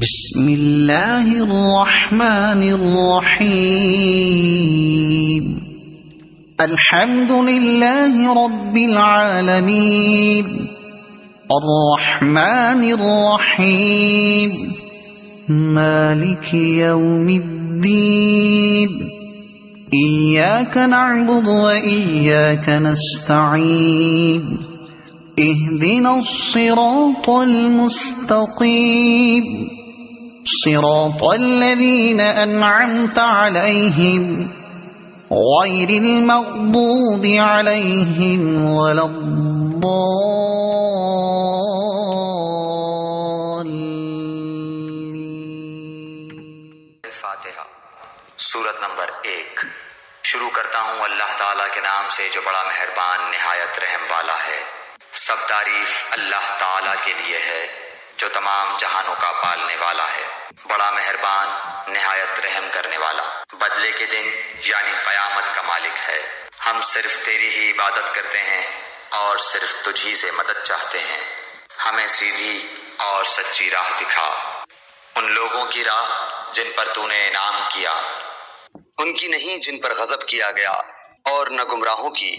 بسم اللہ الرحمن الرحیم الحمد للہ رب العالمین الرحمن الرحیم مالک یوم الدین ایاک نعبد و ایاک نستعین اهدنا الصراط المستقيم صراط الذين أنعمت عليهم غير المغضوب عليهم ولا الضالين۔ فاتحہ سورت نمبر 1۔ شروع کرتا ہوں اللہ تعالیٰ کے نام سے جو بڑا مہربان نہایت رحم والا ہے۔ سب تعریف اللہ تعالیٰ کے لیے ہے جو تمام جہانوں کا پالنے والا ہے، بڑا مہربان نہایت رحم کرنے والا۔ بدلے کے دن یعنی قیامت کا مالک ہے۔ ہم صرف تیری ہی عبادت کرتے ہیں اور صرف تجھی سے مدد چاہتے ہیں۔ ہمیں سیدھی اور سچی راہ دکھا، ان لوگوں کی راہ جن پر تو نے انعام کیا، ان کی نہیں جن پر غضب کیا گیا، اور نہ گمراہوں کی